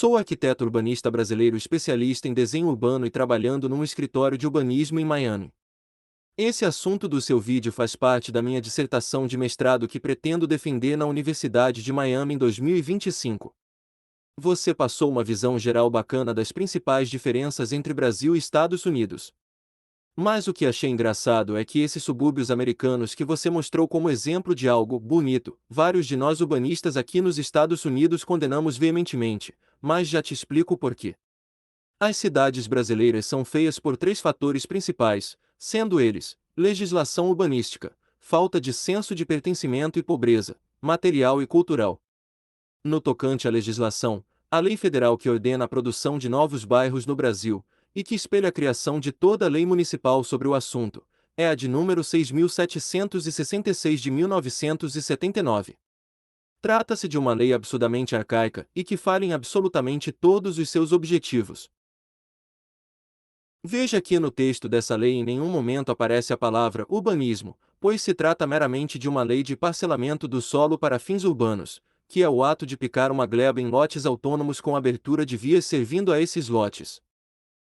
Sou arquiteto urbanista brasileiro especialista em desenho urbano e trabalhando num escritório de urbanismo em Miami. Esse assunto do seu vídeo faz parte da minha dissertação de mestrado que pretendo defender na Universidade de Miami em 2025. Você passou uma visão geral bacana das principais diferenças entre Brasil e Estados Unidos. Mas o que achei engraçado é que esses subúrbios americanos que você mostrou como exemplo de algo bonito, vários de nós urbanistas aqui nos Estados Unidos condenamos veementemente, mas já te explico o porquê. As cidades brasileiras são feias por três fatores principais, sendo eles: legislação urbanística, falta de senso de pertencimento e pobreza, material e cultural. No tocante à legislação, a lei federal que ordena a produção de novos bairros no Brasil, e que espelha a criação de toda a lei municipal sobre o assunto, é a de número 6.766 de 1979. Trata-se de uma lei absurdamente arcaica e que falha em absolutamente todos os seus objetivos. Veja que no texto dessa lei em nenhum momento aparece a palavra urbanismo, pois se trata meramente de uma lei de parcelamento do solo para fins urbanos, que é o ato de picar uma gleba em lotes autônomos com abertura de vias servindo a esses lotes.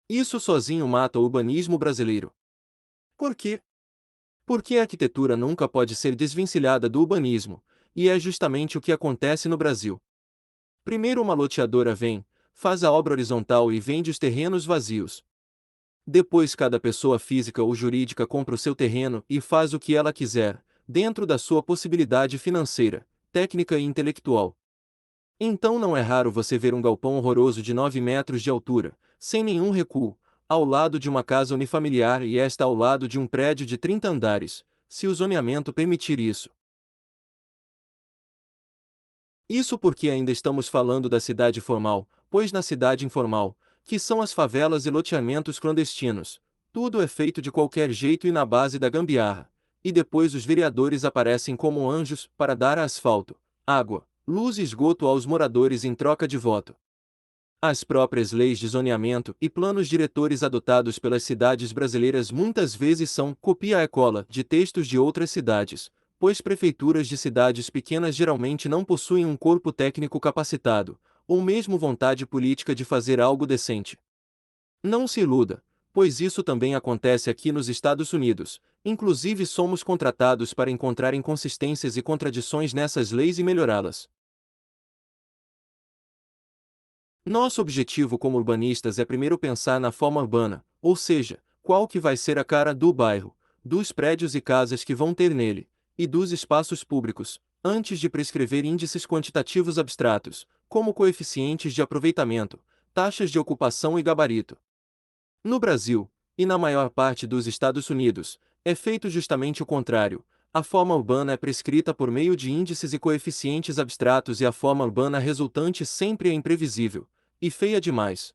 Isso sozinho mata o urbanismo brasileiro. Por quê? Porque a arquitetura nunca pode ser desvencilhada do urbanismo, e é justamente o que acontece no Brasil. Primeiro uma loteadora vem, faz a obra horizontal e vende os terrenos vazios. Depois cada pessoa física ou jurídica compra o seu terreno e faz o que ela quiser, dentro da sua possibilidade financeira, técnica e intelectual. Então não é raro você ver um galpão horroroso de 9 metros de altura, sem nenhum recuo, ao lado de uma casa unifamiliar e esta ao lado de um prédio de 30 andares, se o zoneamento permitir isso. Isso porque ainda estamos falando da cidade formal, pois na cidade informal, que são as favelas e loteamentos clandestinos, tudo é feito de qualquer jeito e na base da gambiarra, e depois os vereadores aparecem como anjos para dar asfalto, água, luz e esgoto aos moradores em troca de voto. As próprias leis de zoneamento e planos diretores adotados pelas cidades brasileiras muitas vezes são copia-e-cola de textos de outras cidades, pois prefeituras de cidades pequenas geralmente não possuem um corpo técnico capacitado, ou mesmo vontade política de fazer algo decente. Não se iluda, pois isso também acontece aqui nos Estados Unidos, inclusive somos contratados para encontrar inconsistências e contradições nessas leis e melhorá-las. Nosso objetivo como urbanistas é primeiro pensar na forma urbana, ou seja, qual que vai ser a cara do bairro, dos prédios e casas que vão ter nele, e dos espaços públicos, antes de prescrever índices quantitativos abstratos, como coeficientes de aproveitamento, taxas de ocupação e gabarito. No Brasil, e na maior parte dos Estados Unidos, é feito justamente o contrário. A forma urbana é prescrita por meio de índices e coeficientes abstratos e a forma urbana resultante sempre é imprevisível, e feia demais.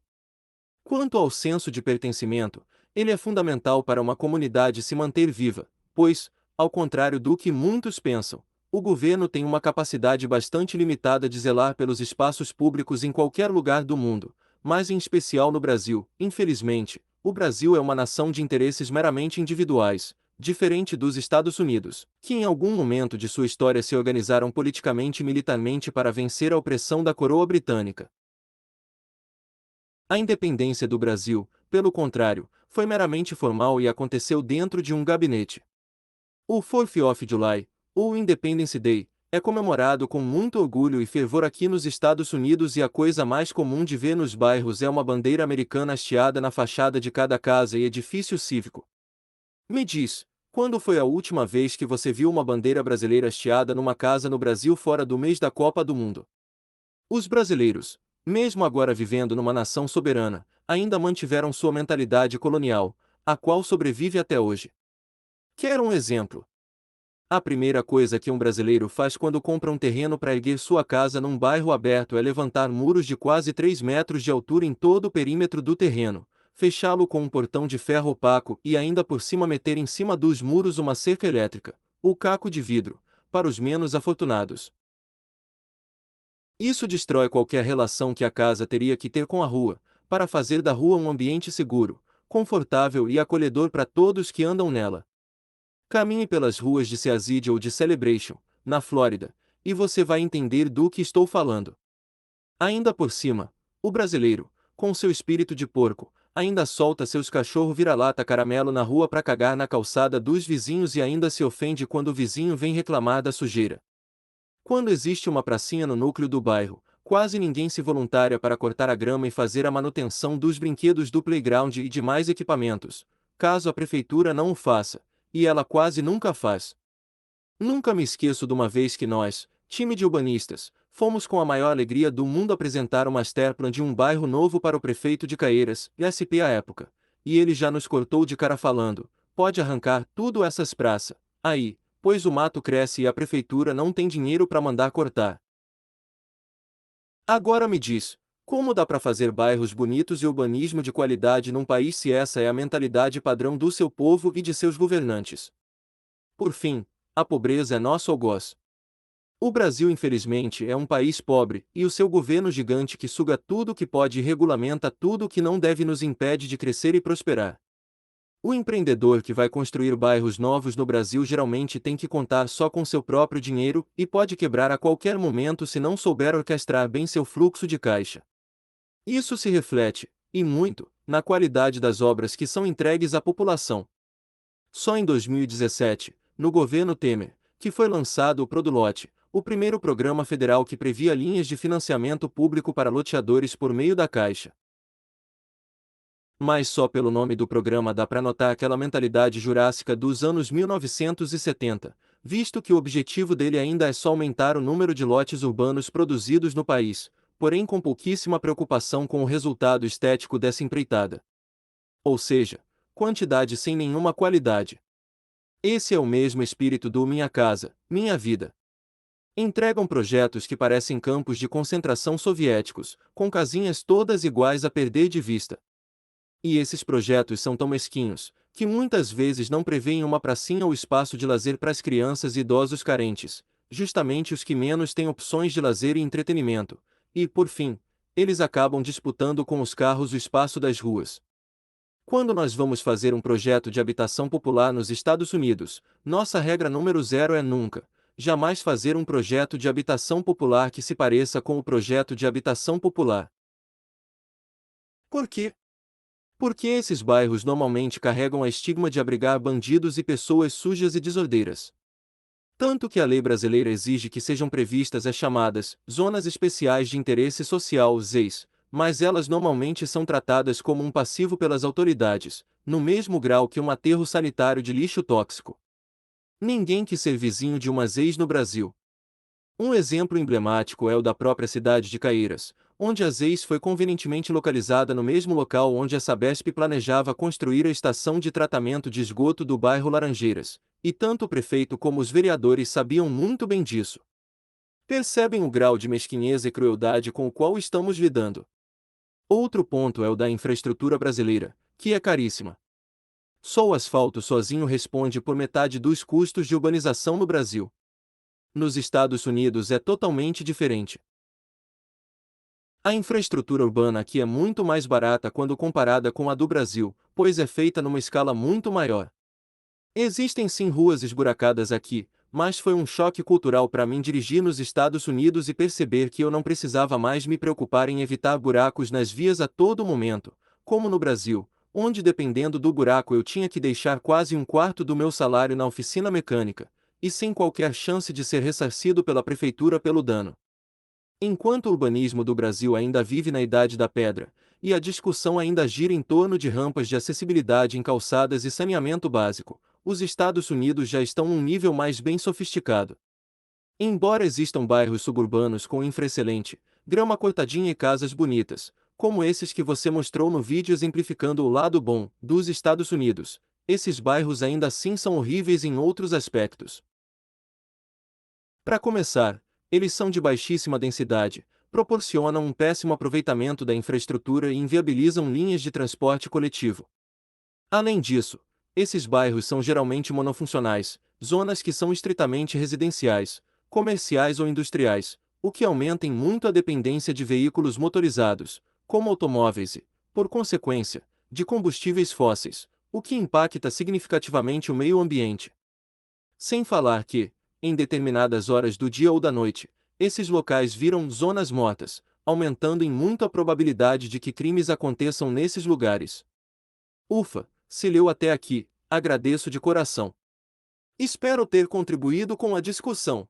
Quanto ao senso de pertencimento, ele é fundamental para uma comunidade se manter viva, pois, ao contrário do que muitos pensam, o governo tem uma capacidade bastante limitada de zelar pelos espaços públicos em qualquer lugar do mundo, mas em especial no Brasil. Infelizmente, o Brasil é uma nação de interesses meramente individuais, diferente dos Estados Unidos, que em algum momento de sua história se organizaram politicamente e militarmente para vencer a opressão da coroa britânica. A independência do Brasil, pelo contrário, foi meramente formal e aconteceu dentro de um gabinete. O 4th of July, ou Independence Day, é comemorado com muito orgulho e fervor aqui nos Estados Unidos e a coisa mais comum de ver nos bairros é uma bandeira americana hasteada na fachada de cada casa e edifício cívico. Me diz, quando foi a última vez que você viu uma bandeira brasileira hasteada numa casa no Brasil fora do mês da Copa do Mundo? Os brasileiros, mesmo agora vivendo numa nação soberana, ainda mantiveram sua mentalidade colonial, a qual sobrevive até hoje. Quer um exemplo? A primeira coisa que um brasileiro faz quando compra um terreno para erguer sua casa num bairro aberto é levantar muros de quase 3 metros de altura em todo o perímetro do terreno, fechá-lo com um portão de ferro opaco e ainda por cima meter em cima dos muros uma cerca elétrica, ou caco de vidro, para os menos afortunados. Isso destrói qualquer relação que a casa teria que ter com a rua, para fazer da rua um ambiente seguro, confortável e acolhedor para todos que andam nela. Caminhe pelas ruas de Seaside ou de Celebration, na Flórida, e você vai entender do que estou falando. Ainda por cima, O brasileiro, com seu espírito de porco, ainda solta seus cachorro vira-lata caramelo na rua para cagar na calçada dos vizinhos e ainda se ofende quando o vizinho vem reclamar da sujeira. Quando existe uma pracinha no núcleo do bairro, quase ninguém se voluntaria para cortar a grama e fazer a manutenção dos brinquedos do playground e demais equipamentos, caso a prefeitura não o faça, e ela quase nunca faz. Nunca me esqueço de uma vez que nós, time de urbanistas, fomos com a maior alegria do mundo apresentar o master plan de um bairro novo para o prefeito de Caieiras, SP à época, e ele já nos cortou de cara falando: pode arrancar tudo essas praças aí, pois o mato cresce e a prefeitura não tem dinheiro para mandar cortar. Agora me diz, como dá para fazer bairros bonitos e urbanismo de qualidade num país se essa é a mentalidade padrão do seu povo e de seus governantes? Por fim, a pobreza é nosso algoz. O Brasil, infelizmente, é um país pobre, e o seu governo gigante que suga tudo o que pode e regulamenta tudo o que não deve nos impede de crescer e prosperar. O empreendedor que vai construir bairros novos no Brasil geralmente tem que contar só com seu próprio dinheiro e pode quebrar a qualquer momento se não souber orquestrar bem seu fluxo de caixa. Isso se reflete, e muito, na qualidade das obras que são entregues à população. Só em 2017, no governo Temer, que foi lançado o Produlote, o primeiro programa federal que previa linhas de financiamento público para loteadores por meio da Caixa. Mas só pelo nome do programa dá para notar aquela mentalidade jurássica dos anos 1970, visto que o objetivo dele ainda é só aumentar o número de lotes urbanos produzidos no país, porém com pouquíssima preocupação com o resultado estético dessa empreitada. Ou seja, quantidade sem nenhuma qualidade. Esse é o mesmo espírito do Minha Casa, Minha Vida. Entregam projetos que parecem campos de concentração soviéticos, com casinhas todas iguais a perder de vista. E esses projetos são tão mesquinhos, que muitas vezes não prevêem uma pracinha ou espaço de lazer para as crianças e idosos carentes, justamente os que menos têm opções de lazer e entretenimento, e, por fim, eles acabam disputando com os carros o espaço das ruas. Quando nós vamos fazer um projeto de habitação popular nos Estados Unidos, nossa regra número 0 é nunca, jamais fazer um projeto de habitação popular que se pareça com o projeto de habitação popular. Por quê? Porque esses bairros normalmente carregam a estigma de abrigar bandidos e pessoas sujas e desordeiras. Tanto que a lei brasileira exige que sejam previstas as chamadas Zonas Especiais de Interesse Social, ZEIS, mas elas normalmente são tratadas como um passivo pelas autoridades, no mesmo grau que um aterro sanitário de lixo tóxico. Ninguém quis ser vizinho de uma ZEIS no Brasil. Um exemplo emblemático é o da própria cidade de Caieiras, onde a ZEIS foi convenientemente localizada no mesmo local onde a Sabesp planejava construir a estação de tratamento de esgoto do bairro Laranjeiras, e tanto o prefeito como os vereadores sabiam muito bem disso. Percebem o grau de mesquinhez e crueldade com o qual estamos lidando. Outro ponto é o da infraestrutura brasileira, que é caríssima. Só o asfalto sozinho responde por metade dos custos de urbanização no Brasil. Nos Estados Unidos é totalmente diferente. A infraestrutura urbana aqui é muito mais barata quando comparada com a do Brasil, pois é feita numa escala muito maior. Existem sim ruas esburacadas aqui, mas foi um choque cultural para mim dirigir nos Estados Unidos e perceber que eu não precisava mais me preocupar em evitar buracos nas vias a todo momento, como no Brasil, onde dependendo do buraco eu tinha que deixar quase um quarto do meu salário na oficina mecânica, e sem qualquer chance de ser ressarcido pela prefeitura pelo dano. Enquanto o urbanismo do Brasil ainda vive na Idade da Pedra, e a discussão ainda gira em torno de rampas de acessibilidade em calçadas e saneamento básico, os Estados Unidos já estão num nível mais bem sofisticado. Embora existam bairros suburbanos com infra excelente, grama cortadinha e casas bonitas, como esses que você mostrou no vídeo exemplificando o lado bom dos Estados Unidos, esses bairros ainda assim são horríveis em outros aspectos. Para começar, eles são de baixíssima densidade, proporcionam um péssimo aproveitamento da infraestrutura e inviabilizam linhas de transporte coletivo. Além disso, esses bairros são geralmente monofuncionais, zonas que são estritamente residenciais, comerciais ou industriais, o que aumenta em muito a dependência de veículos motorizados, como automóveis e, por consequência, de combustíveis fósseis, o que impacta significativamente o meio ambiente. Sem falar que, em determinadas horas do dia ou da noite, esses locais viram zonas mortas, aumentando em muito a probabilidade de que crimes aconteçam nesses lugares. Ufa, se leu até aqui, agradeço de coração. Espero ter contribuído com a discussão.